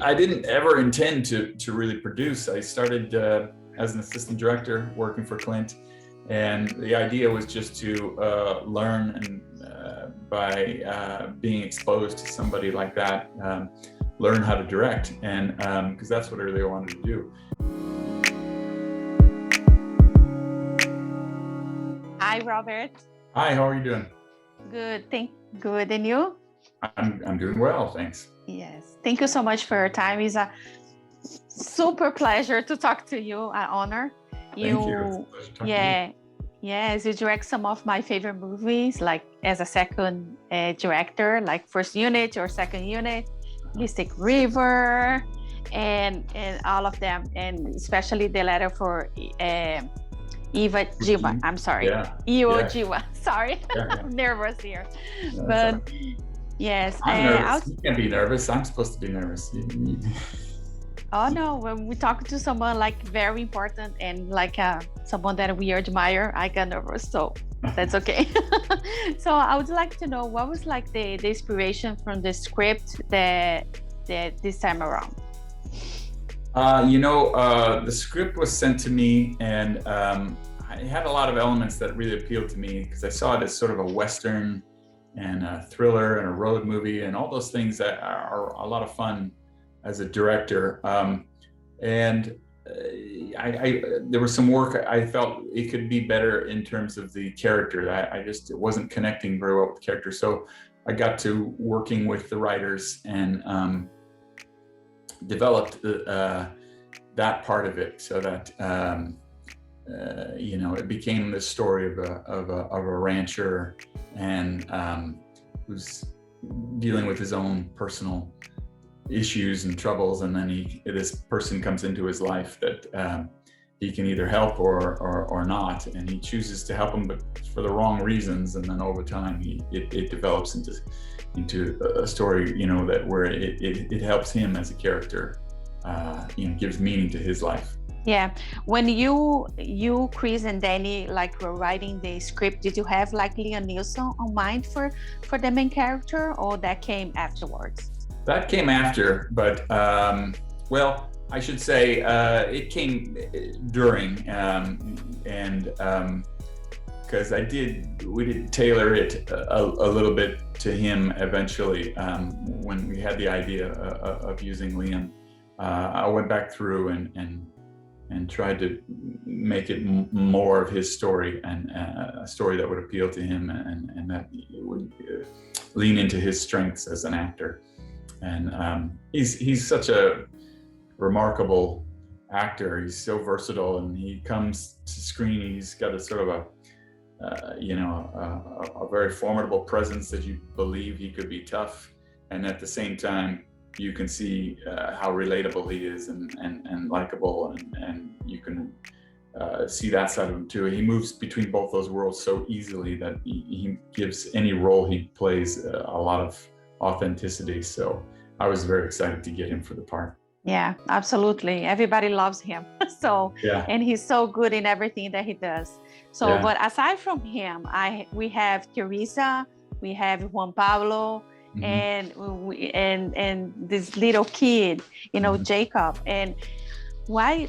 I didn't ever intend to really produce. I started as an assistant director working for Clint, and the idea was just to learn and by being exposed to somebody like that, learn how to direct, and because that's what I really wanted to do. Hi, Robert. Hi, how are you doing? Good, good, and you? I'm doing well, thanks. Yes, thank you so much for your time. It's a super pleasure to talk to you. An honor. Thank you. It's a pleasure talking to you. Yes, you direct some of my favorite movies, like as a second director, like first unit or second unit, Mystic River, and all of them, and especially the letter for Iwo Jima. I'm sorry, Iwo Jima. Sorry, I'm nervous here, but yes. I'm nervous. You can't be nervous. I'm supposed to be nervous. Oh no, when we talk to someone like very important and like someone that we admire, I get nervous, so that's okay. So I would like to know what was like the inspiration from the script that this time around. The script was sent to me, and it had a lot of elements that really appealed to me because I saw it as sort of a Western and a thriller and a road movie and all those things that are a lot of fun as a director. There was some work I felt it could be better in terms of the character. It wasn't connecting very well with the character. So I got to working with the writers and developed that part of it so that it became the story of a rancher and who's dealing with his own personal issues and troubles, and then this person comes into his life that he can either help or not, and he chooses to help him, but for the wrong reasons. And then over time, it develops into a story, that where it helps him as a character, gives meaning to his life. Yeah. When you, Chris, and Danny were writing the script, did you have Liam Neeson on mind for the main character, or that came afterwards? That came after, but I should say it came during, because we did tailor it a little bit to him eventually. When we had the idea of using Liam, I went back through and tried to make it more of his story, and a story that would appeal to him and that would lean into his strengths as an actor. And he's such a remarkable actor. He's so versatile, and he comes to screen. He's got a sort of a very formidable presence that you believe he could be tough, and at the same time you can see how relatable he is and likable, and you can see that side of him too. He moves between both those worlds so easily that he gives any role he plays a lot of authenticity. So I was very excited to get him for the part. Yeah, absolutely. Everybody loves him. And he's so good in everything that he does. So, but aside from him, we have Teresa, we have Juan Pablo, and this little kid, Jacob. And why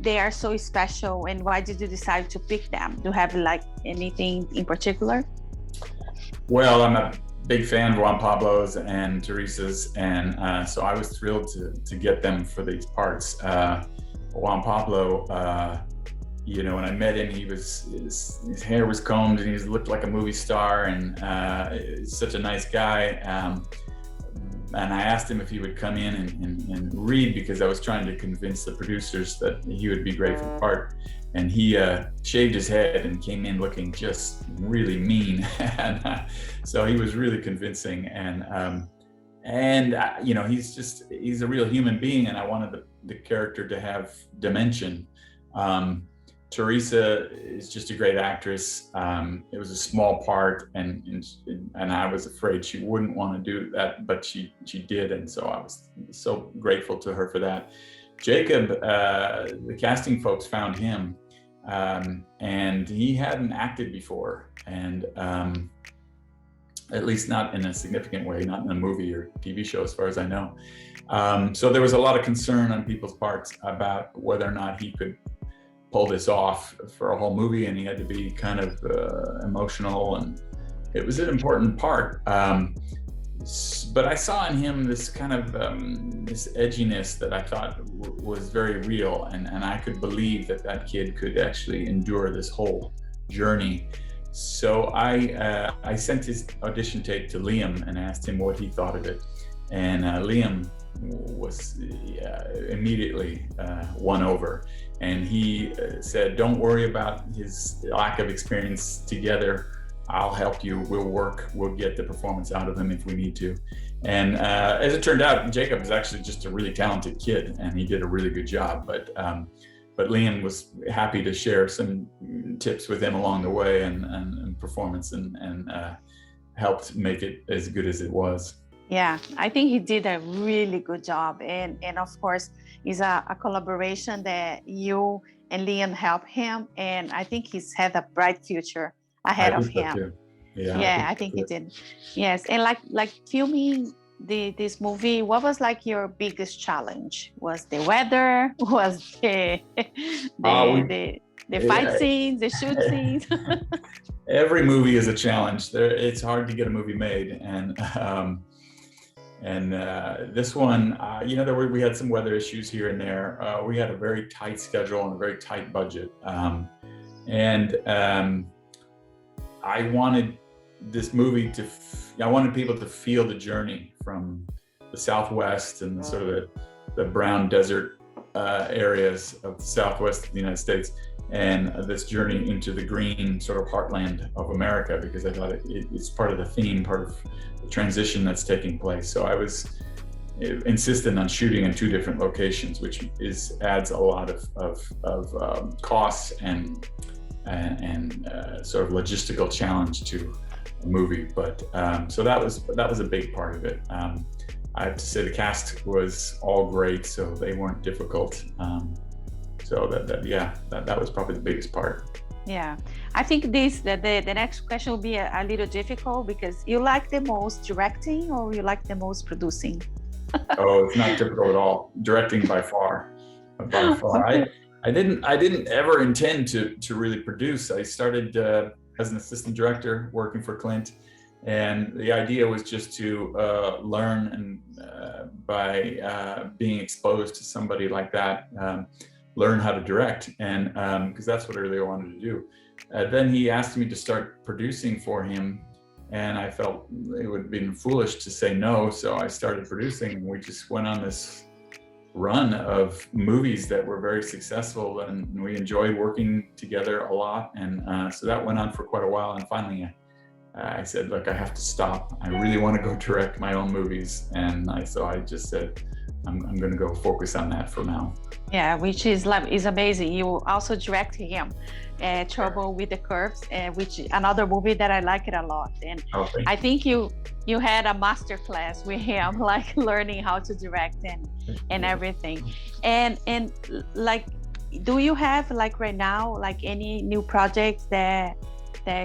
they are so special, and why did you decide to pick them? Do you have anything in particular? Well, I'm a big fan of Juan Pablo's and Teresa's, and so I was thrilled to get them for these parts. Juan Pablo, when I met him, his hair was combed and he looked like a movie star, and he's such a nice guy. And I asked him if he would come in and read, because I was trying to convince the producers that he would be great for the part. And he shaved his head and came in looking just really mean. And so he was really convincing. And he's a real human being, and I wanted the character to have dimension. Teresa is just a great actress. It was a small part, and I was afraid she wouldn't want to do that, but she did, and so I was so grateful to her for that. Jacob, the casting folks found him, and he hadn't acted before, and at least not in a significant way, not in a movie or TV show, as far as I know. So there was a lot of concern on people's parts about whether or not he could pull this off for a whole movie, and he had to be kind of emotional, and it was an important part. But I saw in him this kind of this edginess that I thought was very real, and I could believe that that kid could actually endure this whole journey. So I sent his audition tape to Liam and asked him what he thought of it, and Liam was immediately won over, and he said, "Don't worry about his lack of experience. Together, I'll help you. We'll get the performance out of him if we need to." And as it turned out, Jacob is actually just a really talented kid, and he did a really good job. But Liam was happy to share some tips with him along the way, and performance, and helped make it as good as it was. Yeah, I think he did a really good job, and of course, it's a collaboration that you and Liam helped him, and I think he's had a bright future ahead of him. Yeah, I think he did. Yes, and like filming this movie, what was like your biggest challenge? Was the weather? Was the fight scenes, the shoot scenes? Every movie is a challenge. It's hard to get a movie made, and this one, we had some weather issues here and there. We had a very tight schedule and a very tight budget, I wanted this movie I wanted people to feel the journey from the Southwest and sort of the brown desert areas of the Southwest of the United States, and this journey into the green sort of heartland of America, because I thought it's part of the theme, part of the transition that's taking place. So I was insistent on shooting in 2 different locations, which adds a lot of costs and sort of logistical challenge to a movie. But so that was a big part of it. I have to say the cast was all great, so they weren't difficult. So that was probably the biggest part. Yeah, I think the next question will be a little difficult, because you like the most directing or you like the most producing? Oh, it's not difficult at all. Directing by far. Okay. I didn't ever intend to really produce. I started as an assistant director working for Clint, and the idea was just to learn, and by being exposed to somebody like that, learn how to direct, and because that's what I really wanted to do. Then he asked me to start producing for him, and I felt it would have been foolish to say no, so I started producing, and we just went on this run of movies that were very successful, and we enjoyed working together a lot, and so that went on for quite a while, and finally I said, look, I have to stop. I really want to go direct my own movies, and so I just said, I'm going to go focus on that for now. Yeah, which is amazing. You also direct him, Trouble with the Curves, which is another movie that I like it a lot. And I think you had a master class with him, like learning how to direct and everything. And like, do you have like right now, like any new projects that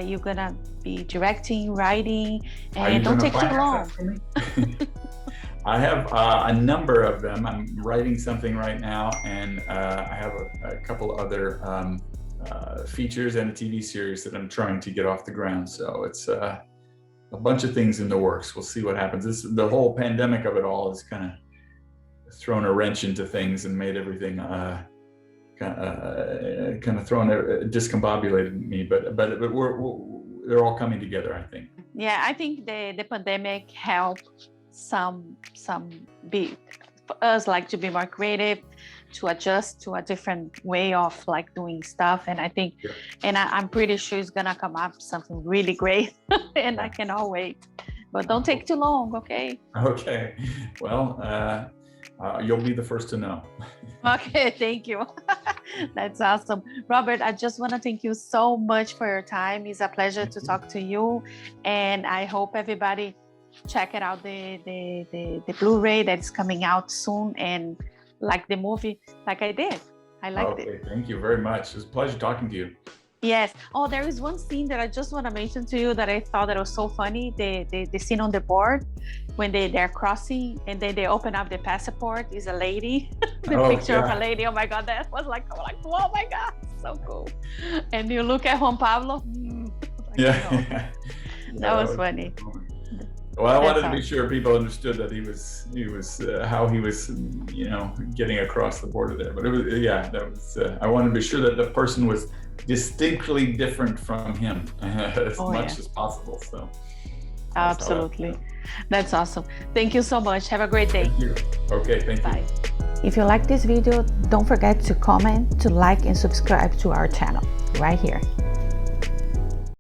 you're gonna be directing, writing, and don't take too long? I have a number of them. I'm writing something right now, and I have a couple other features and a TV series that I'm trying to get off the ground. So it's a bunch of things in the works. We'll see what happens. The whole pandemic of it all has kind of thrown a wrench into things and made everything kind of discombobulated me. But they're all coming together, I think. Yeah, I think the pandemic helped some for us, like, to be more creative, to adjust to a different way of like doing stuff. And I think, and I'm pretty sure it's gonna come up something really great, and I cannot wait. But don't take too long, okay? Okay. Well, you'll be the first to know. Okay, thank you. That's awesome. Robert, I just want to thank you so much for your time. It's a pleasure to talk to you. And I hope everybody check it out, the Blu-ray that's coming out soon, and like the movie like I did. I liked it. Thank you very much. It was a pleasure talking to you. Yes. Oh, there is one scene that I just want to mention to you that I thought that was so funny. The scene on the board when they're crossing and then they open up the passport is a lady, the picture of a lady. Oh my God, that was like, oh my God, so cool. And you look at Juan Pablo. Yeah. That was funny. Well, I wanted to be sure people understood that he was how he was, getting across the border there. But it was, that was. I wanted to be sure that the person was distinctly different from him as much as possible. So. Absolutely. That's awesome. Thank you so much. Have a great day. Thank you. Okay, thank you. Bye. If you like this video, don't forget to comment, to like, and subscribe to our channel right here.